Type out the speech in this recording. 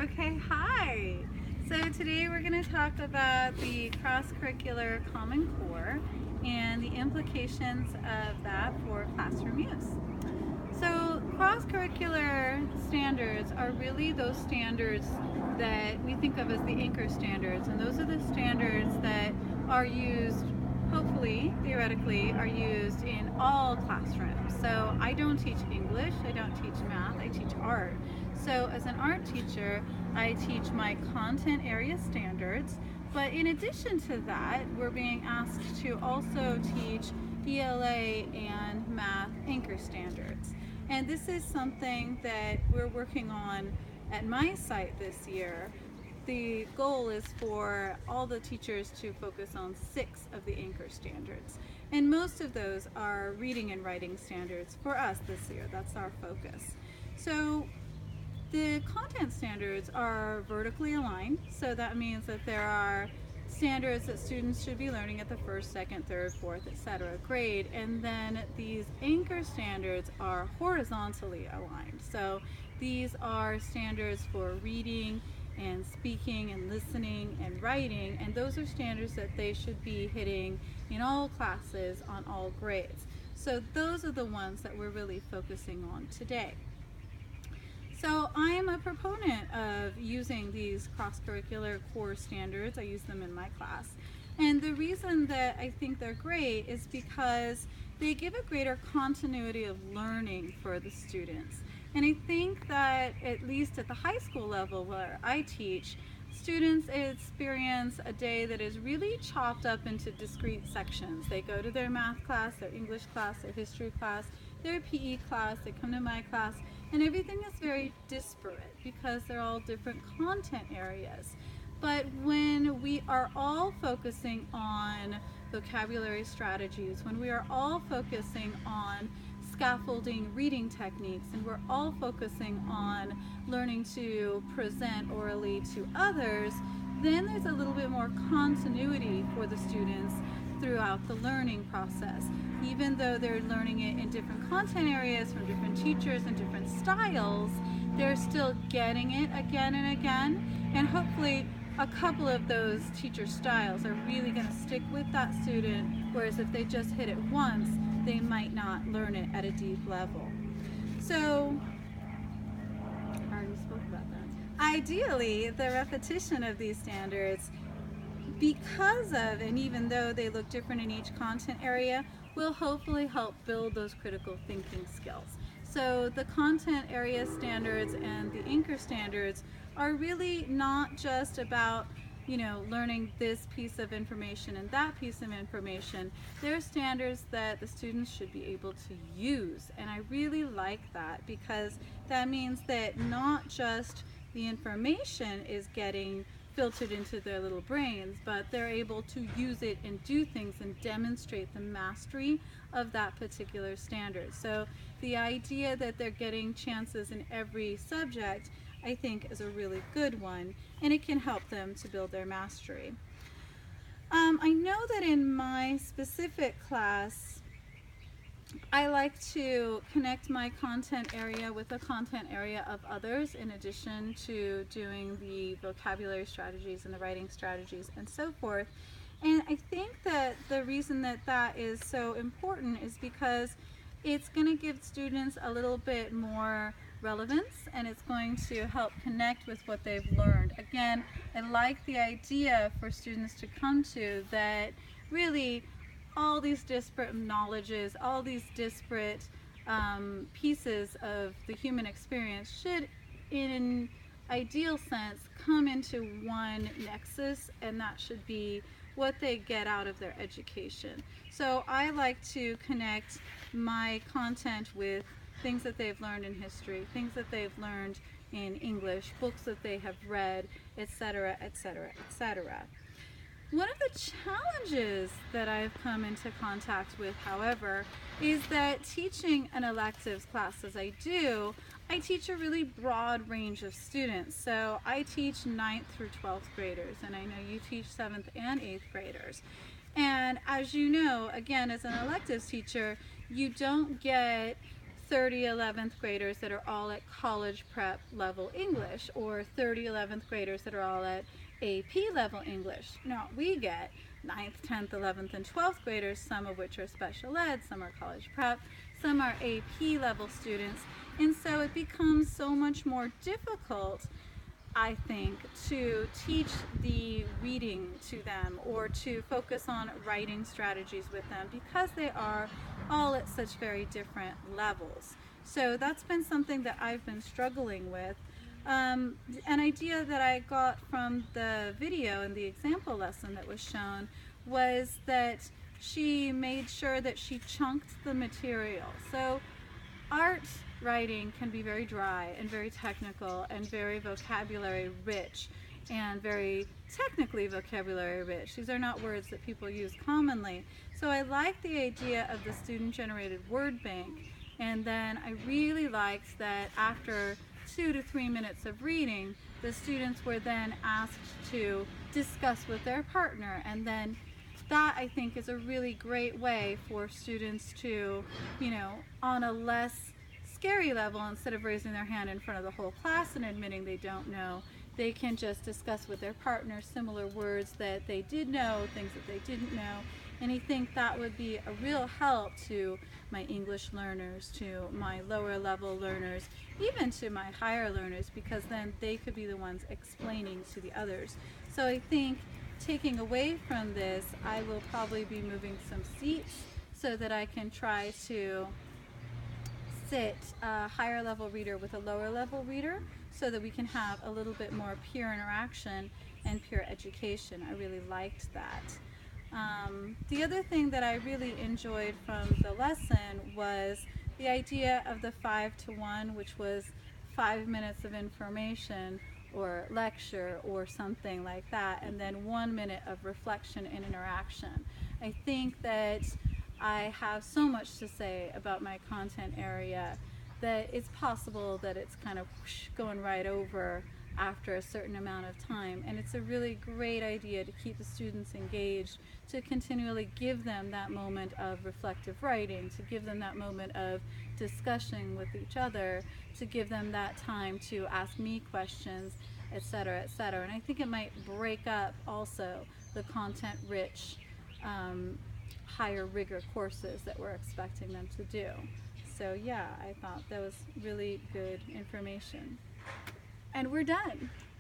Okay, hi. So today we're going to talk about the cross-curricular Common Core and the implications of that for classroom use. So cross-curricular standards are really those standards that we think of as the anchor standards, and those are the standards that are used, hopefully, theoretically, are used in all classrooms. So I don't teach English, I don't teach math, I teach art. So as an art teacher, I teach my content area standards, but in addition to that, we're being asked to also teach ELA and math anchor standards. And this is something that we're working on at my site this year. The goal is for all the teachers to focus on 6 of the anchor standards. And most of those are reading and writing standards for us this year. That's our focus. So the content standards are vertically aligned, so that means that there are standards that students should be learning at the first, second, third, fourth, etc. grade, and then these anchor standards are horizontally aligned. So these are standards for reading and speaking and listening and writing, and those are standards that they should be hitting in all classes on all grades. So those are the ones that we're really focusing on today. So I'm a proponent of using these cross-curricular core standards. I use them in my class. And the reason that I think they're great is because they give a greater continuity of learning for the students. And I think that at least at the high school level where I teach, students experience a day that is really chopped up into discrete sections. They go to their math class, their English class, their history class, their PE class, they come to my class, and everything is very disparate because they're all different content areas. But when we are all focusing on vocabulary strategies, when we are all focusing on scaffolding reading techniques, and we're all focusing on learning to present orally to others, then there's a little bit more continuity for the students throughout the learning process. Even though they're learning it in different content areas from different teachers and different styles, they're still getting it again and again, and hopefully a couple of those teacher styles are really going to stick with that student, whereas if they just hit it once, they might not learn it at a deep level. So I already spoke about that. Ideally, the repetition of these standards, because of, and even though they look different in each content area, will hopefully help build those critical thinking skills. So the content area standards and the anchor standards are really not just about, learning this piece of information and that piece of information. They're standards that the students should be able to use. And I really like that because that means that not just the information is getting filtered into their little brains, but they're able to use it and do things and demonstrate the mastery of that particular standard. So the idea that they're getting chances in every subject, I think, is a really good one, and it can help them to build their mastery. I know that in my specific class, I like to connect my content area with the content area of others in addition to doing the vocabulary strategies and the writing strategies and so forth. And I think that the reason that that is so important is because it's going to give students a little bit more relevance, and it's going to help connect with what they've learned. Again, I like the idea for students to come to that really all these disparate knowledges, all these disparate pieces of the human experience should, in an ideal sense, come into one nexus, and that should be what they get out of their education. So I like to connect my content with things that they've learned in history, things that they've learned in English, books that they have read, etc., etc., etc. One of the challenges that I've come into contact with, however, is that teaching an electives class as I do, I teach a really broad range of students. So I teach 9th through 12th graders, and I know you teach 7th and 8th graders. And as you know, again, as an electives teacher, you don't get 30 11th graders that are all at college prep level English, or 30 11th graders that are all at AP level English. No, we get 9th, 10th, 11th, and 12th graders, some of which are special ed, some are college prep, some are AP level students, and so it becomes so much more difficult, I think, to teach the reading to them or to focus on writing strategies with them because they are all at such very different levels. So that's been something that I've been struggling with. An idea that I got from the video and the example lesson that was shown was that she made sure that she chunked the material. So art writing can be very dry and very technical and very vocabulary rich and very technically vocabulary rich. These are not words that people use commonly. So I like the idea of the student-generated word bank, and then I really liked that after 2 to 3 minutes of reading, the students were then asked to discuss with their partner, and then that, I think, is a really great way for students to, on a less scary level, instead of raising their hand in front of the whole class and admitting they don't know, they can just discuss with their partner similar words that they did know, things that they didn't know. And I think that would be a real help to my English learners, to my lower level learners, even to my higher learners, because then they could be the ones explaining to the others. So I think taking away from this, I will probably be moving some seats so that I can try to sit a higher level reader with a lower level reader so that we can have a little bit more peer interaction and peer education. I really liked that. The other thing that I really enjoyed from the lesson was the idea of the 5 to 1, which was 5 minutes of information or lecture or something like that, and then 1 minute of reflection and interaction. I think that I have so much to say about my content area that it's possible that it's kind of going right over after a certain amount of time, and it's a really great idea to keep the students engaged, to continually give them that moment of reflective writing, to give them that moment of discussion with each other, to give them that time to ask me questions, etc., etc. And I think it might break up also the content rich higher rigor courses that we're expecting them to do. So yeah, I thought that was really good information. And we're done.